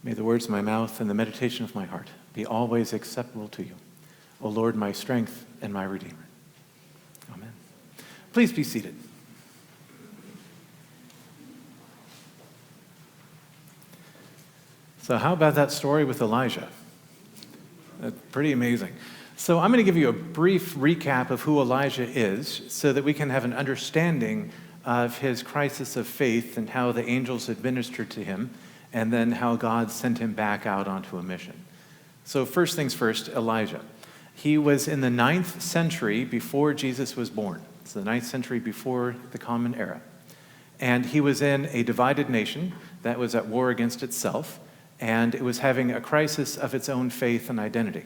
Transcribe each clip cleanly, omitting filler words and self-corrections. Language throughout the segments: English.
May the words of my mouth and the meditation of my heart be always acceptable to you, O Lord, my strength and my Redeemer. Amen. Please be seated. So how about that story with Elijah? That's pretty amazing. So I'm going to give you a brief recap of who Elijah is so that we can have an understanding of his crisis of faith and how the angels administered to him, and then how God sent him back out onto a mission. So first things first, Elijah. He was in the 9th century before Jesus was born. It's the 9th century before the Common Era. And he was in a divided nation that was at war against itself, and it was having a crisis of its own faith and identity.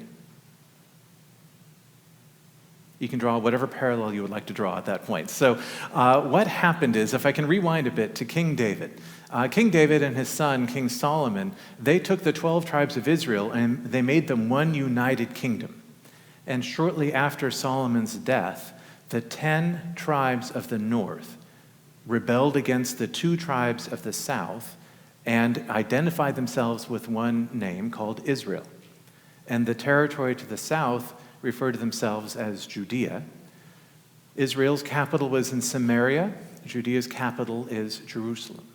You can draw whatever parallel you would like to draw at that point. So what happened is, if I can rewind a bit to King David. King David and his son, King Solomon, they took the 12 tribes of Israel and they made them one united kingdom. And shortly after Solomon's death, the 10 tribes of the north rebelled against the 2 tribes of the south and identified themselves with one name called Israel. And the territory to the south referred to themselves as Judea. Israel's capital was in Samaria. Judea's capital is Jerusalem.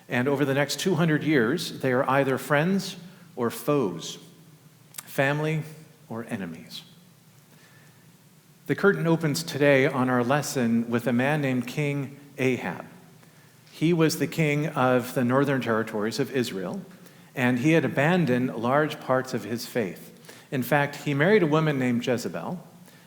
And over the next 200 years, they are either friends or foes, family or enemies. The curtain opens today on our lesson with a man named King Ahab. He was the king of the northern territories of Israel, and he had abandoned large parts of his faith. In fact, he married a woman named Jezebel.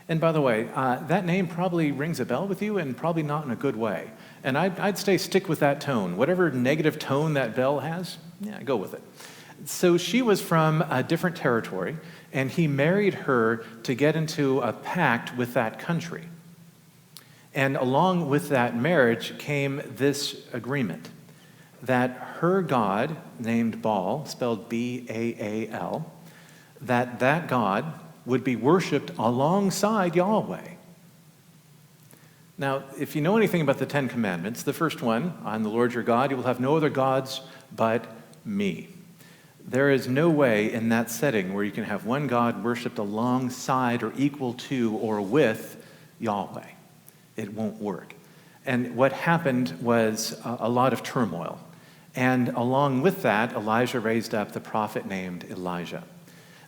And by the way, that name probably rings a bell with you, and probably not in a good way. And I'd say stick with that tone. Whatever negative tone that bell has, yeah, go with it. So she was from a different territory, and he married her to get into a pact with that country. And along with that marriage came this agreement that her god, named Baal, spelled B-A-A-L, that God would be worshipped alongside Yahweh. Now, if you know anything about the 10 Commandments, the first one, I'm the Lord your God, you will have no other gods but me. There is no way in that setting where you can have one God worshipped alongside or equal to or with Yahweh. It won't work. And what happened was a lot of turmoil. And along with that, Elijah raised up the prophet named Elijah.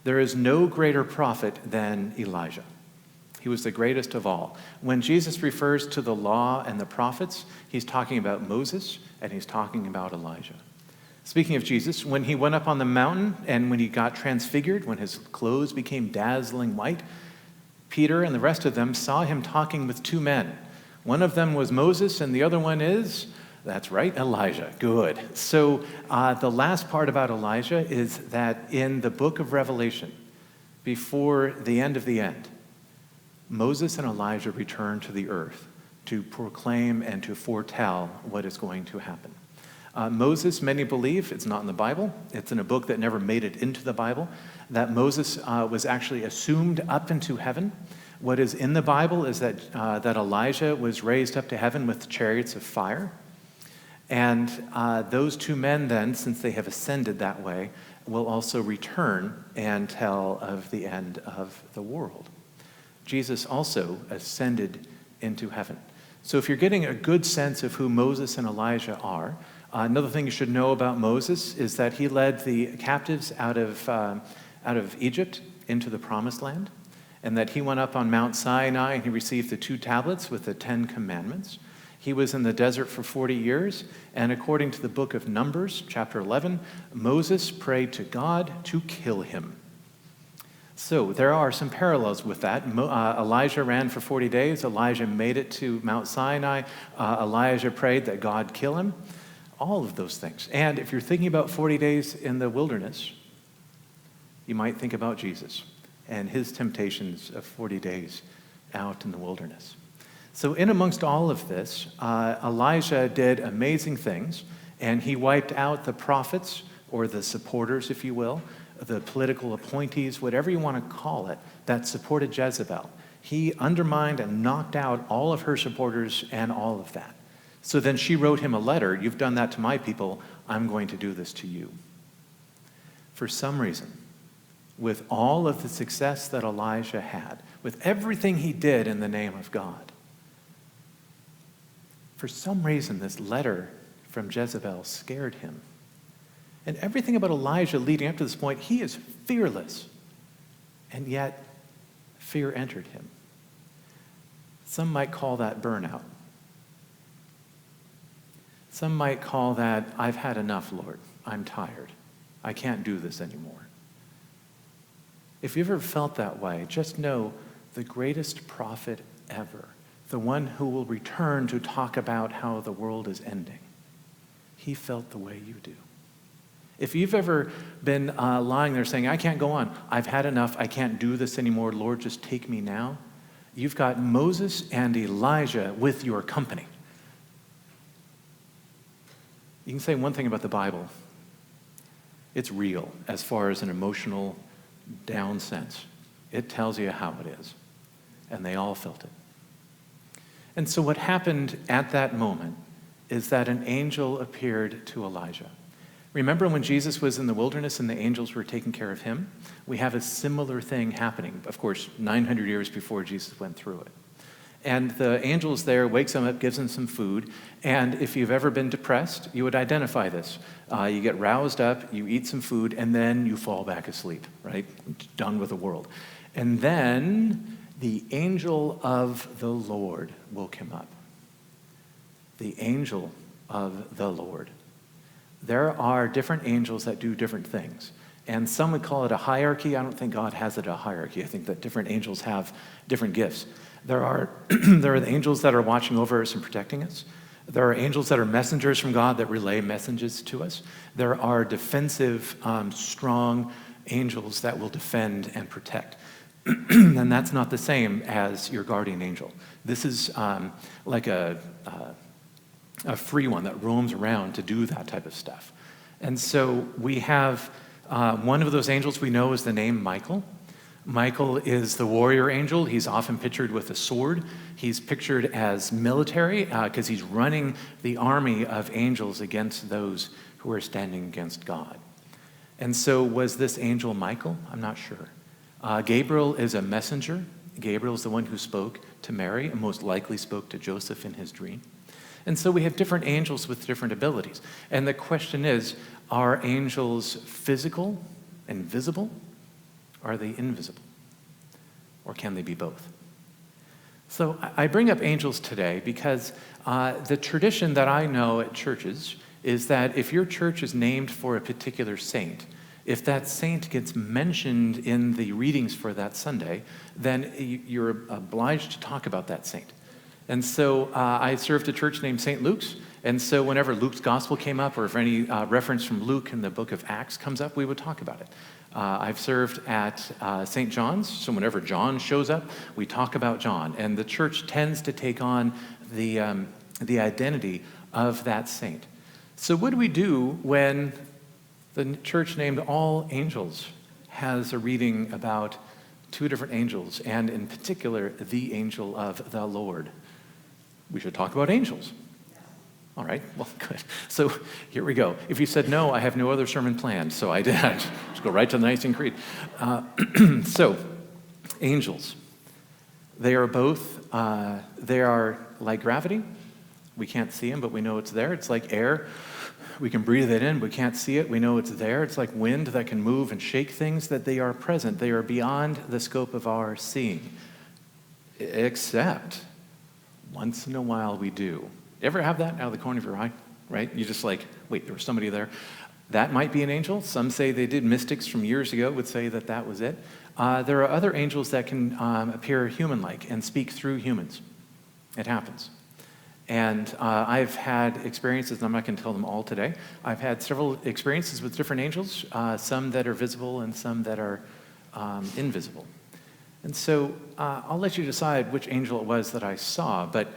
There is no greater prophet than Elijah. He was the greatest of all. When Jesus refers to the law and the prophets, he's talking about Moses and he's talking about Elijah. Speaking of Jesus, when he went up on the mountain and when he got transfigured, when his clothes became dazzling white, Peter and the rest of them saw him talking with 2 men. One of them was Moses and the other one is, that's right, Elijah. Good. So the last part about Elijah is that in the book of Revelation, before the end of the end, Moses and Elijah return to the earth to proclaim and to foretell what is going to happen. Moses, many believe, it's not in the Bible, it's in a book that never made it into the Bible, that Moses was actually assumed up into heaven. What is in the Bible is that Elijah was raised up to heaven with chariots of fire. And those 2 men then, since they have ascended that way, will also return and tell of the end of the world. Jesus also ascended into heaven. So if you're getting a good sense of who Moses and Elijah are, another thing you should know about Moses is that he led the captives out of Egypt into the Promised Land, and that he went up on Mount Sinai and he received the 2 tablets with the 10 Commandments. He was in the desert for 40 years, and according to the book of Numbers, chapter 11, Moses prayed to God to kill him. So there are some parallels with that. Elijah ran for 40 days. Elijah made it to Mount Sinai. Elijah prayed that God kill him. All of those things. And if you're thinking about 40 days in the wilderness, you might think about Jesus and his temptations of 40 days out in the wilderness. So in amongst all of this, Elijah did amazing things, and he wiped out the prophets, or the supporters, if you will, the political appointees, whatever you want to call it, that supported Jezebel. He undermined and knocked out all of her supporters and all of that. So then she wrote him a letter, "You've done that to my people, I'm going to do this to you." For some reason, with all of the success that Elijah had, with everything he did in the name of God, for some reason this letter from Jezebel scared him. And everything about Elijah leading up to this point, he is fearless. And yet, fear entered him. Some might call that burnout. Some might call that, I've had enough, Lord. I'm tired. I can't do this anymore. If you've ever felt that way, just know the greatest prophet ever, the one who will return to talk about how the world is ending, he felt the way you do. If you've ever been lying there saying, I can't go on, I've had enough, I can't do this anymore, Lord, just take me now, you've got Moses and Elijah with your company. You can say one thing about the Bible. It's real as far as an emotional down sense. It tells you how it is. And they all felt it. And so what happened at that moment is that an angel appeared to Elijah. Remember when Jesus was in the wilderness and the angels were taking care of him? We have a similar thing happening, of course, 900 years before Jesus went through it. And the angel's there, wakes him up, gives him some food. And if you've ever been depressed, you would identify this. You get roused up, you eat some food, and then you fall back asleep, right? Done with the world. And then the angel of the Lord woke him up. The angel of the Lord. There are different angels that do different things. And some would call it a hierarchy. I don't think God has it a hierarchy. I think that different angels have different gifts. There are the angels that are watching over us and protecting us. There are angels that are messengers from God that relay messages to us. There are defensive, strong angels that will defend and protect. And that's not the same as your guardian angel. This is like a free one that roams around to do that type of stuff. And so we have one of those angels we know is the name Michael. Michael is the warrior angel. He's often pictured with a sword. He's pictured as military because he's running the army of angels against those who are standing against God. And so was this angel Michael? I'm not sure. Gabriel is a messenger. Gabriel is the one who spoke to Mary and most likely spoke to Joseph in his dream. And so we have different angels with different abilities. And the question is, are angels physical and visible? Are they invisible? Or can they be both? So I bring up angels today because the tradition that I know at churches is that if your church is named for a particular saint, if that saint gets mentioned in the readings for that Sunday, then you're obliged to talk about that saint. And so I served a church named St. Luke's, and so whenever Luke's gospel came up, or if any reference from Luke in the book of Acts comes up, we would talk about it. I've served at St. John's, so whenever John shows up, we talk about John. And the church tends to take on the identity of that saint. So what do we do when the church named All Angels has a reading about two different angels, and in particular, the angel of the Lord? We should talk about angels. All right, well, good. So here we go. If you said no, I have no other sermon planned, so I did. Just go right to the Nicene Creed. So, angels. They are both, they are like gravity. We can't see them, but we know it's there. It's like air. We can breathe it in, but we can't see it. We know it's there. It's like wind that can move and shake things, that they are present. They are beyond the scope of our seeing. Except, once in a while we do. Ever have that out of the corner of your eye, right? You just like, wait, there was somebody there. That might be an angel. Some say they did. Mystics from years ago would say that that was it. There are other angels that can appear human-like and speak through humans. It happens. And I've had experiences, and I'm not going to tell them all today. I've had several experiences with different angels, some that are visible and some that are invisible. And so I'll let you decide which angel it was that I saw, but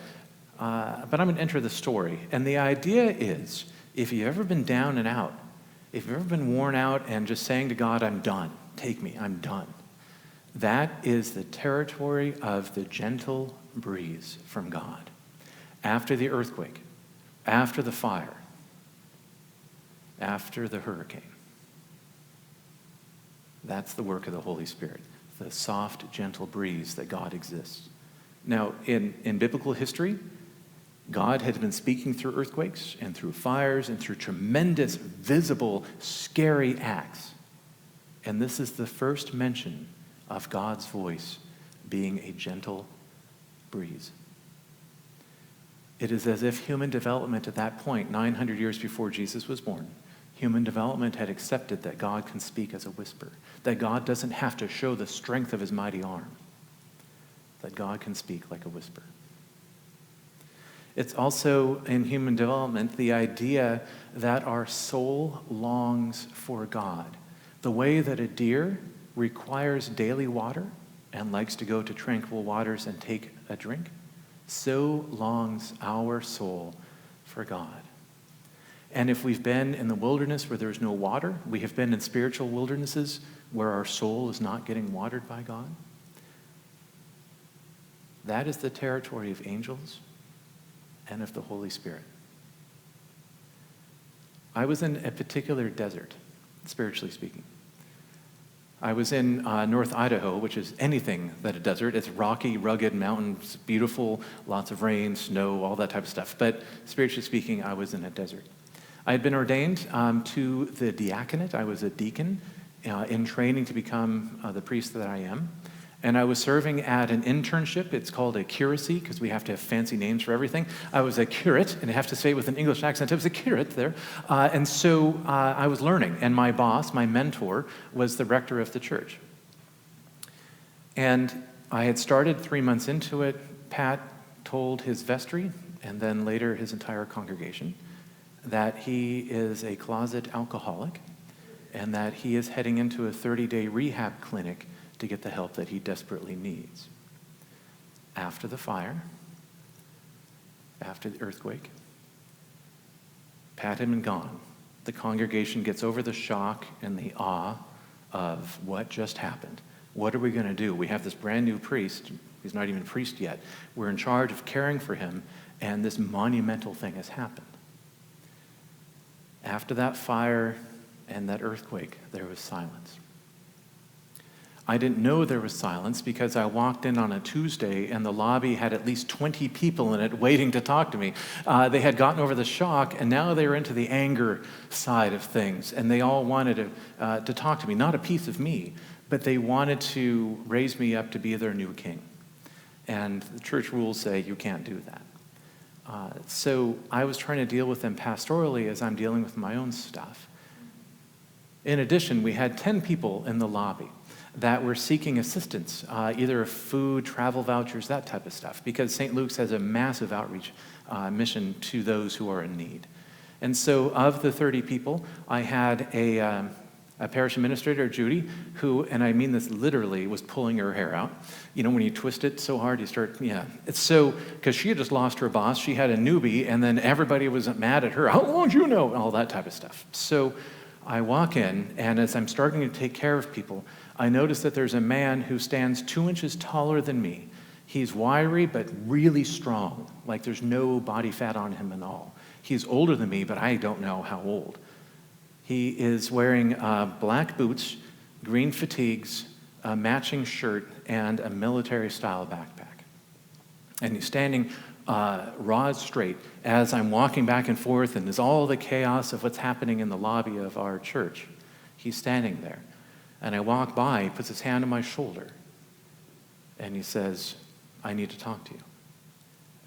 I'm going to enter the story. And the idea is, if you've ever been down and out, if you've ever been worn out and just saying to God, I'm done, take me, I'm done, that is the territory of the gentle breeze from God. After the earthquake, after the fire, after the hurricane. That's the work of the Holy Spirit, the soft, gentle breeze that God exists. Now, in biblical history, God had been speaking through earthquakes and through fires and through tremendous, visible, scary acts. And this is the first mention of God's voice being a gentle breeze. It is as if human development at that point, 900 years before Jesus was born, human development had accepted that God can speak as a whisper, that God doesn't have to show the strength of his mighty arm, that God can speak like a whisper. It's also in human development the idea that our soul longs for God. The way that a deer requires daily water and likes to go to tranquil waters and take a drink, so longs our soul for God. And if we've been in the wilderness where there's no water, we have been in spiritual wildernesses where our soul is not getting watered by God, that is the territory of angels and of the Holy Spirit. I was in a particular desert, spiritually speaking. I was in North Idaho, which is anything but a desert. It's rocky, rugged mountains, beautiful, lots of rain, snow, all that type of stuff. But spiritually speaking, I was in a desert. I had been ordained to the diaconate. I was a deacon in training to become the priest that I am. And I was serving at an internship. It's called a curacy because we have to have fancy names for everything. I was a curate, and I have to say it with an English accent. I was a curate there. And so I was learning. And my boss, my mentor, was the rector of the church. And I had started 3 months into it. Pat told his vestry, and then later his entire congregation, that he is a closet alcoholic and that he is heading into a 30-day rehab clinic to get the help that he desperately needs. After the fire, after the earthquake, Pat had been gone. The congregation gets over the shock and the awe of what just happened. What are we going to do? We have this brand new priest. He's not even a priest yet. We're in charge of caring for him, and this monumental thing has happened. After that fire and that earthquake, there was silence. I didn't know there was silence because I walked in on a Tuesday and the lobby had at least 20 people in it waiting to talk to me. They had gotten over the shock and now they were into the anger side of things, and they all wanted to talk to me. Not a piece of me, but they wanted to raise me up to be their new king. And the church rules say you can't do that. So I was trying to deal with them pastorally as I'm dealing with my own stuff. In addition, we had 10 people in the lobby that were seeking assistance, either food, travel vouchers, that type of stuff, because St. Luke's has a massive outreach mission to those who are in need. And so of the 30 people, I had a parish administrator, Judy, who, and I mean this literally, was pulling her hair out. You know, when you twist it so hard, you start, It's so, because she had just lost her boss, she had a newbie, and then everybody was mad at her. How long do you know? All that type of stuff. So I walk in, and as I'm starting to take care of people, I notice that there's a man who stands 2 inches taller than me. He's wiry, but really strong, like there's no body fat on him at all. He's older than me, but I don't know how old. He is wearing black boots, green fatigues, a matching shirt, and a military-style backpack. And he's standing rod straight as I'm walking back and forth, and there's all the chaos of what's happening in the lobby of our church. He's standing there. And I walk by, he puts his hand on my shoulder, and he says, I need to talk to you.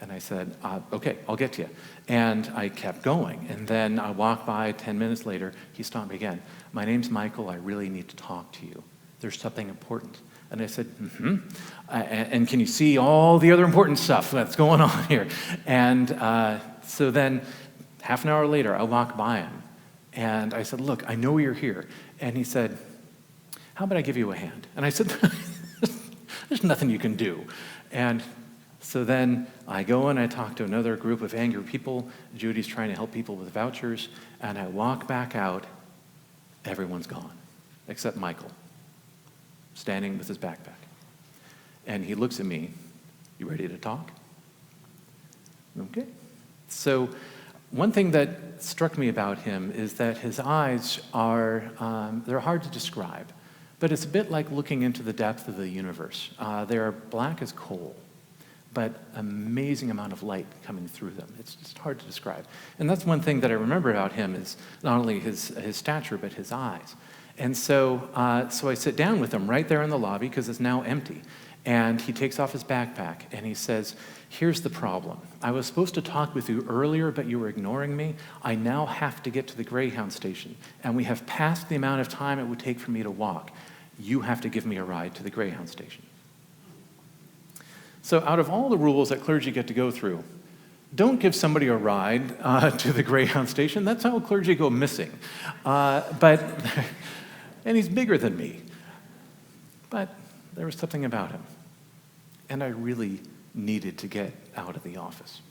And I said, okay, I'll get to you. And I kept going. And then I walked by 10 minutes later, he stopped me again. My name's Michael, I really need to talk to you. There's something important. And I said, and can you see all the other important stuff that's going on here? And so then half an hour later, I walked by him, and I said, look, I know you're here. And he said, how about I give you a hand? And I said, there's nothing you can do. And so then I go and I talk to another group of angry people. Judy's trying to help people with vouchers. And I walk back out. Everyone's gone, except Michael, standing with his backpack. And he looks at me, you ready to talk? Okay. So one thing that struck me about him is that his eyes are, they're hard to describe. But it's a bit like looking into the depth of the universe. They are black as coal, but amazing amount of light coming through them. It's just hard to describe. And that's one thing that I remember about him is not only his stature, but his eyes. And so I sit down with him right there in the lobby because it's now empty. And he takes off his backpack and he says, here's the problem. I was supposed to talk with you earlier, but you were ignoring me. I now have to get to the Greyhound station, and we have passed the amount of time it would take for me to walk. You have to give me a ride to the Greyhound station. So out of all the rules that clergy get to go through, don't give somebody a ride to the Greyhound station. That's how clergy go missing. And he's bigger than me. But there was something about him. And I really needed to get out of the office.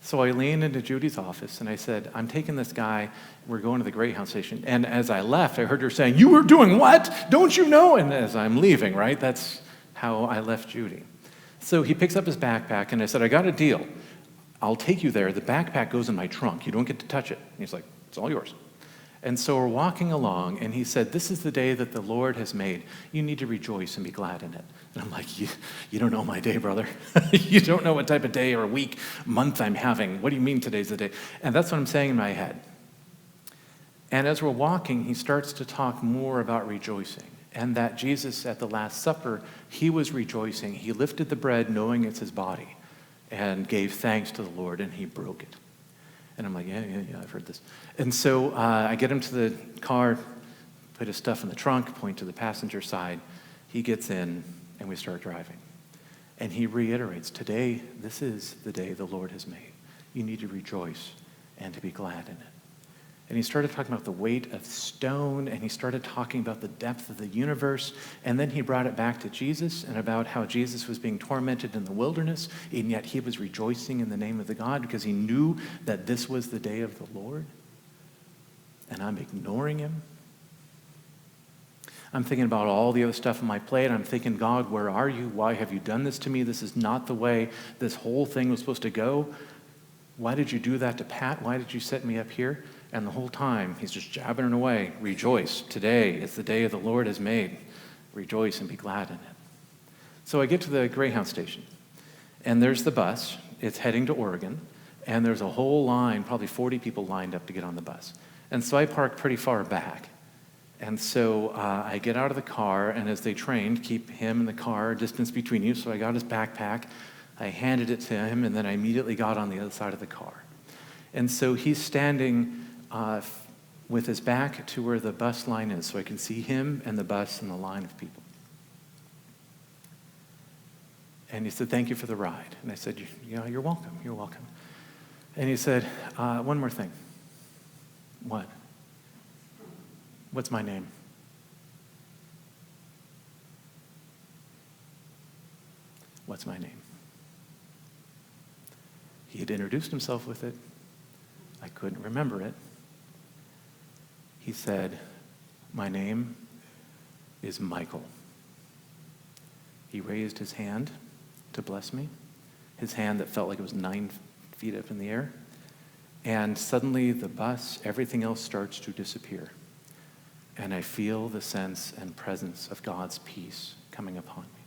So I leaned into Judy's office and I said, I'm taking this guy, we're going to the Greyhound station. And as I left, I heard her saying, you were doing what? Don't you know? And as I'm leaving, right, that's how I left Judy. So he picks up his backpack and I said, I got a deal. I'll take you there. The backpack goes in my trunk. You don't get to touch it. And he's like, it's all yours. And so we're walking along, and he said, this is the day that the Lord has made. You need to rejoice and be glad in it. And I'm like, you don't know my day, brother. You don't know what type of day or week, month I'm having. What do you mean today's the day? And that's what I'm saying in my head. And as we're walking, he starts to talk more about rejoicing, and that Jesus at the Last Supper, he was rejoicing. He lifted the bread knowing it's his body and gave thanks to the Lord, and he broke it. And I'm like, yeah, I've heard this. And so I get him to the car, put his stuff in the trunk, point to the passenger side. He gets in, and we start driving. And he reiterates, today, this is the day the Lord has made. You need to rejoice and to be glad in it. And he started talking about the weight of stone, and he started talking about the depth of the universe, and then he brought it back to Jesus and about how Jesus was being tormented in the wilderness, and yet he was rejoicing in the name of the God because he knew that this was the day of the Lord. And I'm ignoring him. I'm thinking about all the other stuff on my plate. I'm thinking, God, where are you? Why have you done this to me? This is not the way this whole thing was supposed to go. Why did you do that to Pat? Why did you set me up here? And the whole time, he's just jabbering away. Rejoice. Today is the day the Lord has made. Rejoice and be glad in it. So I get to the Greyhound station, and there's the bus. It's heading to Oregon, and there's a whole line, probably 40 people lined up to get on the bus. And so I park pretty far back. And so I get out of the car, and as they trained, keep him in the car, distance between you. So I got his backpack. I handed it to him, and then I immediately got on the other side of the car. And so he's standing with his back to where the bus line is, so I can see him and the bus and the line of people. And he said, thank you for the ride. And I said, yeah, you're welcome, you're welcome. And he said, one more thing. What? What's my name? What's my name? He had introduced himself with it. I couldn't remember it. He said, my name is Michael. He raised his hand to bless me, his hand that felt like it was 9 feet up in the air. And suddenly the bus, everything else starts to disappear. And I feel the sense and presence of God's peace coming upon me.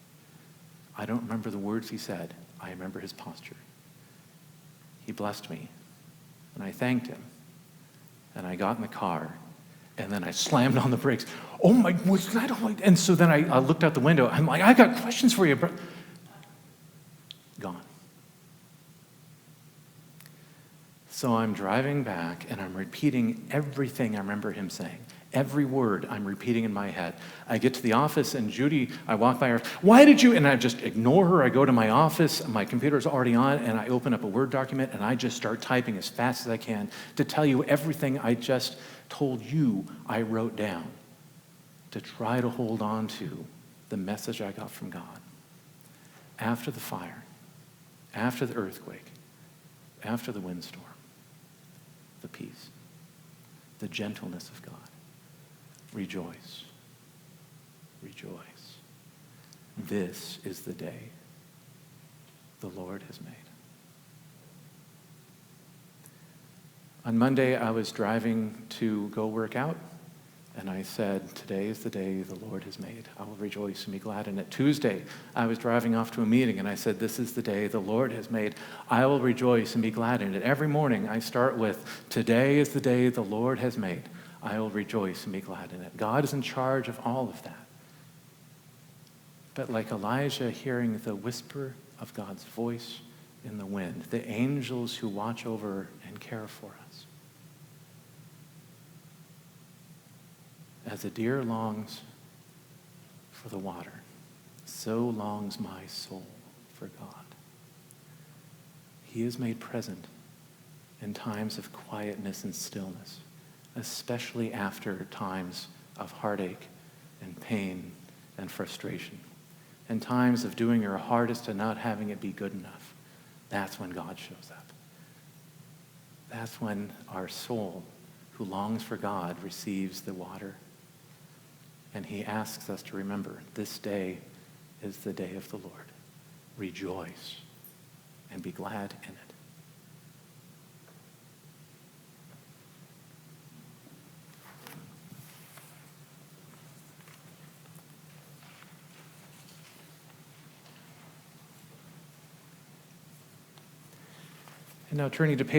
I don't remember the words he said. I remember his posture. He blessed me, and I thanked him. And I got in the car, and then I slammed on the brakes. Oh my, was that? And so then I looked out the window. I'm like, I got questions for you, bro. Gone. So I'm driving back, and I'm repeating everything I remember him saying. Every word I'm repeating in my head. I get to the office, and Judy, I walk by her, why did you? And I just ignore her. I go to my office, my computer's already on, and I open up a Word document, and I just start typing as fast as I can to tell you everything I just told you I wrote down, to try to hold on to the message I got from God. After the fire, after the earthquake, after the windstorm, the peace, the gentleness of God. Rejoice. Rejoice. This is the day the Lord has made. On Monday, I was driving to go work out, And I said, today is the day the Lord has made. I will rejoice and be glad in it. Tuesday, I was driving off to a meeting, and I said, this is the day the Lord has made. I will rejoice and be glad in it. Every morning, I start with, today is the day the Lord has made. I will rejoice and be glad in it. God is in charge of all of that. But like Elijah hearing the whisper of God's voice in the wind, the angels who watch over and care for us, as a deer longs for the water, so longs my soul for God. He is made present in times of quietness and stillness, especially after times of heartache and pain and frustration, and times of doing your hardest and not having it be good enough. That's when God shows up. That's when our soul, who longs for God, receives the water. And he asks us to remember, this day is the day of the Lord. Rejoice and be glad in it. And now turning to page